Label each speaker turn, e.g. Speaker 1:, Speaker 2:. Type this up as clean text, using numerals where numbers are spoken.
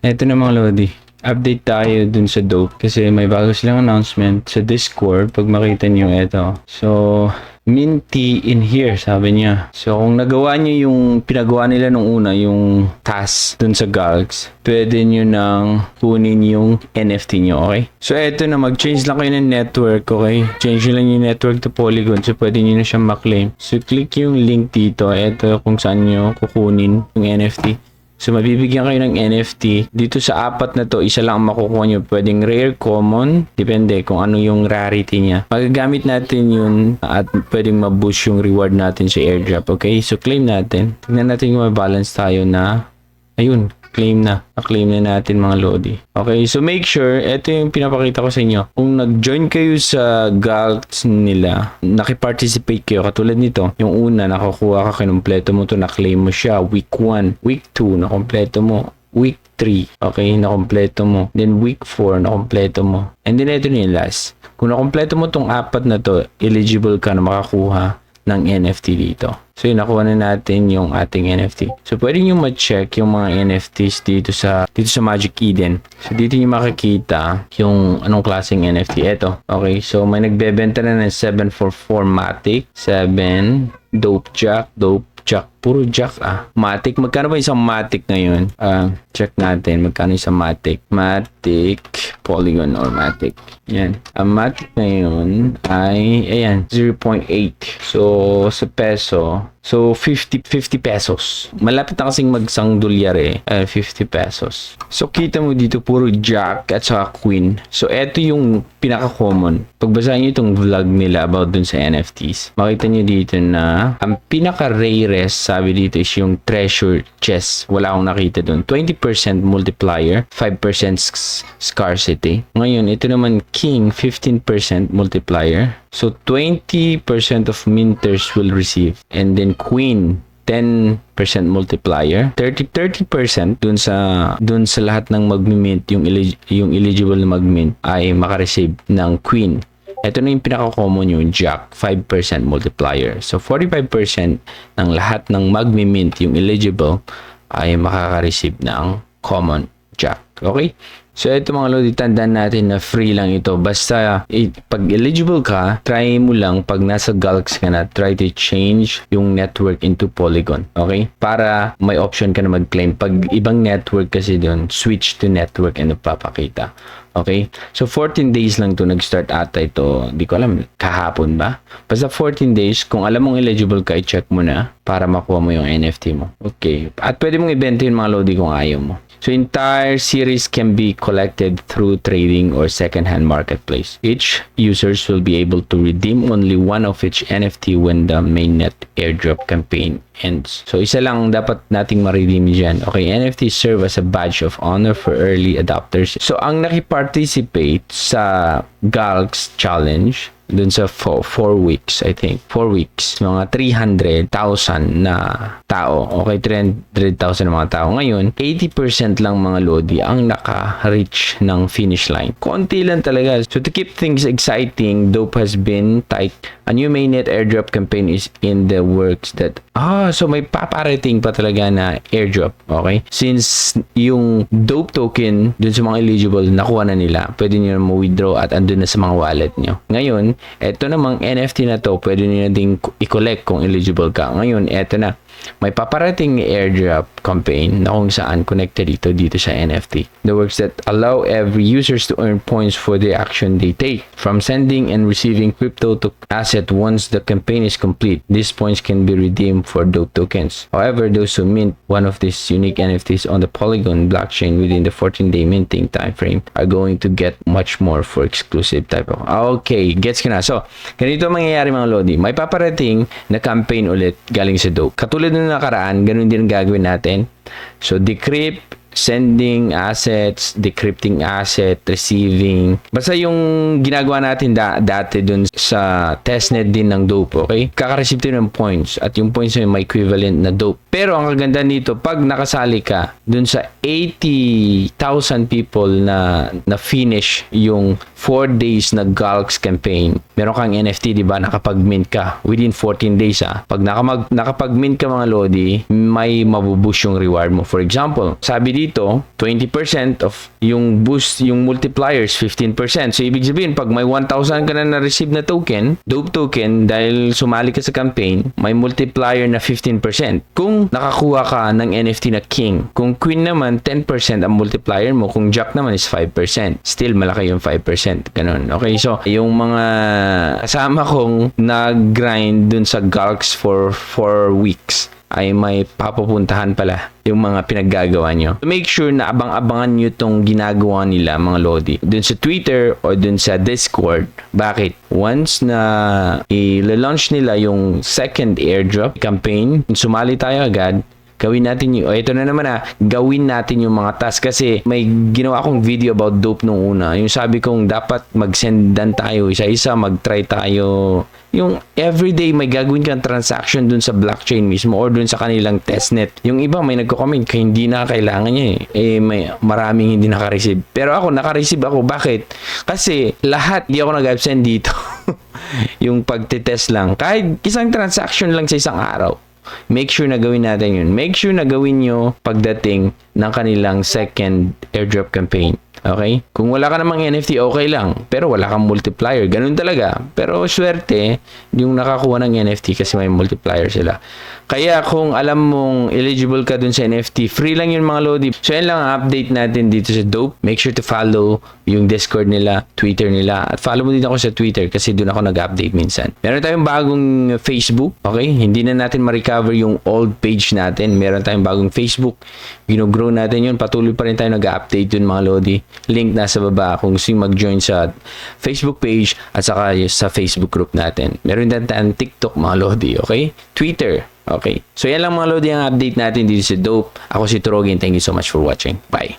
Speaker 1: Eto na mga Lodi. Update tayo dun sa Dope kasi may bago silang announcement sa Discord pag makita niyo ito. So, minty in here, sabi niya. So, kung nagawa niyo yung pinagawa nila nung una, yung task dun sa Galgs, pwede niyo nang kunin yung NFT niyo, okay? So, eto na, mag-change lang kayo ng network, okay? Change lang yung network to Polygon, so pwede niyo na siyang maklaim. So, click yung link dito. Eto kung saan niyo kukunin yung NFT. So, mabibigyan kayo ng NFT. Dito sa apat na to, isa lang ang makukuha nyo. Pwedeng rare, common, depende kung ano yung rarity niya. Magagamit natin yun at pwedeng ma-boost yung reward natin sa airdrop. Okay? So, claim natin. Tignan natin kung may balance tayo na, ayun, claim na. Na-claim na natin mga Lodi. Okay, so make sure, ito yung pinapakita ko sa inyo. Kung nag-join kayo sa Galts nila, nakiparticipate kayo, katulad nito, yung una, nakakuha ka, kinumpleto mo to, na-claim mo siya, week 1, week 2, nakompleto mo, week 3, okay, nakompleto mo, then week 4, nakompleto mo, and then ito na yung last. Kung nakompleto mo tong apat na to, eligible ka na makakuha ng NFT dito. So, yun, nakuha na natin yung ating NFT. So, pwede nyo ma-check yung mga NFTs dito sa Magic Eden. So, dito nyo makikita yung anong klaseng NFT. Ito. Okay. So, may nagbebenta na ng 744 Matic, 7 Dope Jack, puro Jack Matic. Magkano ba isang Matic ngayon? Check natin. Magkano isang Matic? Matic, Polygon or Matic. Yan. Ang Matic ngayon ay, ayan, 0.8. So, sa peso, so 50 pesos. Malapit na kasing magsang dolyar 50 pesos. So, kita mo dito puro Jack at saka Queen. So, eto yung pinaka-common. Pagbasahin nyo itong vlog nila about dun sa NFTs, makita nyo dito na ang pinaka-rarest sabi dito is yung treasure chest. Wala akong nakita dun. 20% multiplier, 5% scarcity. Ngayon, ito naman King, 15% multiplier. So, 20% of minters will receive. And then Queen, 10% multiplier. 30% dun sa lahat ng mag-mint, yung eligible na mag-mint ay makareceive ng Queen. Ito na yung pinaka-common yung Jack, 5% multiplier. So, 45% ng lahat ng mag-mint, yung eligible, ay makaka-receive ng common Jack. Okay? So, ito mga Lodi, tandaan natin na free lang ito. Basta, pag eligible ka, try mo lang, pag nasa Galx ka na, try to change yung network into Polygon. Okay? Para may option ka na mag-claim. Pag ibang network kasi doon, switch to network and papakita. Okay? So, 14 days lang to nag-start ata ito. Di ko alam, kahapon ba? Basta 14 days, kung alam mong eligible ka, i-check mo na para makuha mo yung NFT mo. Okay. At pwede mong ibenta yung mga Lodi kung ayaw mo. So, entire series can be collected through trading or second-hand marketplace. Each users will be able to redeem only one of each NFT when the mainnet airdrop campaign ends. So, isa lang dapat nating ma-redeem dyan. Okay, NFTs serve as a badge of honor for early adopters. So, ang nakiparticipate sa Galx Challenge, dun sa 4 weeks, I think. 4 weeks. Mga 300,000 na tao. Okay, 300,000 na mga tao. Ngayon, 80% lang mga Lodi ang naka-reach ng finish line. Konti lang talaga. So, to keep things exciting, Dope has been tight. A new mainnet airdrop campaign is in the works that... so may paparating pa talaga na airdrop. Okay? Since yung Dope token dun sa mga eligible, nakuha na nila. Pwede nyo na ma-withdraw at andun na sa mga wallet nyo. Ngayon, eto namang NFT na to, pwede nyo na din i-collect kung eligible ka. Ngayon, eto na. May paparating airdrop campaign na kung saan connected dito sa NFT. The works that allow every users to earn points for the action they take. From sending and receiving crypto to asset once the campaign is complete, these points can be redeemed for Dope tokens. However, those who mint one of these unique NFTs on the Polygon blockchain within the 14-day minting time frame are going to get much more for exclusive type of... Okay, gets ka na. So, ganito mangyayari mga Lodi. May paparating na campaign ulit galing sa Dope. Katulad nung nakaraan, ganun din ang gagawin natin. So, decrypt, sending assets, decrypting asset, receiving. Basta yung ginagawa natin dati dun sa testnet din ng Dope, okay? Kaka-receive tayo ng points at yung points ay may equivalent na Dope. Pero ang kaganda nito, pag nakasali ka dun sa 80,000 people na finish yung 4 days na Galx campaign, meron kang NFT, di ba? Nakapag-mint ka within 14 days, Pag nakapag-mint ka mga Lodi, may mabubush yung reward mo. For example, sabi dito, 20% of yung boost, yung multipliers, 15%. So, ibig sabihin, pag may 1,000 ka na na-receive na token, Dope token, dahil sumali ka sa campaign, may multiplier na 15%. Kung nakakuha ka ng NFT na King, kung Queen naman, 10% ang multiplier mo. Kung Jack naman is 5%. Still, malaki yung 5%. Ganun. Okay, so, yung mga kasama kong nag-grind dun sa Galks for 4 weeks, ay may papupuntahan pala yung mga pinaggagawa nyo. So make sure na abang-abangan nyo itong ginagawa nila, mga Lodi. Dun sa Twitter o dun sa Discord. Bakit? Once na i-launch nila yung second airdrop campaign, sumali tayo agad, gawin natin yung, ito na naman gawin natin yung mga task. Kasi may ginawa akong video about Dope nung una. Yung sabi kong dapat mag-sendan tayo isa-isa, mag-try tayo. Yung everyday may gagawin kang transaction dun sa blockchain mismo or dun sa kanilang testnet. Yung iba may nagko-comment kaya hindi na kailangan niya may maraming hindi naka-receive. Pero ako, naka-receive ako. Bakit? Kasi lahat, di ako nag-absent dito. Yung pagtitest lang. Kahit isang transaction lang sa isang araw. Make sure na gawin natin yun. Make sure na gawin nyo pagdating ng kanilang second airdrop campaign. Okay? Kung wala ka namang NFT, okay lang. Pero wala kang multiplier. Ganun talaga. Pero swerte, yung nakakuha ng NFT kasi may multiplier sila. Kaya kung alam mong eligible ka dun sa NFT, free lang yun, mga Lodi. So yan lang ang update natin dito sa Dope. Make sure to follow yung Discord nila, Twitter nila. At follow mo din ako sa Twitter kasi dun ako nag-update minsan. Meron tayong bagong Facebook. Okay? Hindi na natin ma-recover yung old page natin. Meron tayong bagong Facebook. Gino-grow natin yun. Patuloy pa rin tayo nag-update dun, mga Lodi. Link nasa baba kung gusto mag-join sa Facebook page at saka sa Facebook group natin. Meron din tayong TikTok, mga Lodi. Okay? Twitter. Okay. So yan lang, mga Lodi, ang update natin dito sa Dope. Ako si Torogi and thank you so much for watching. Bye.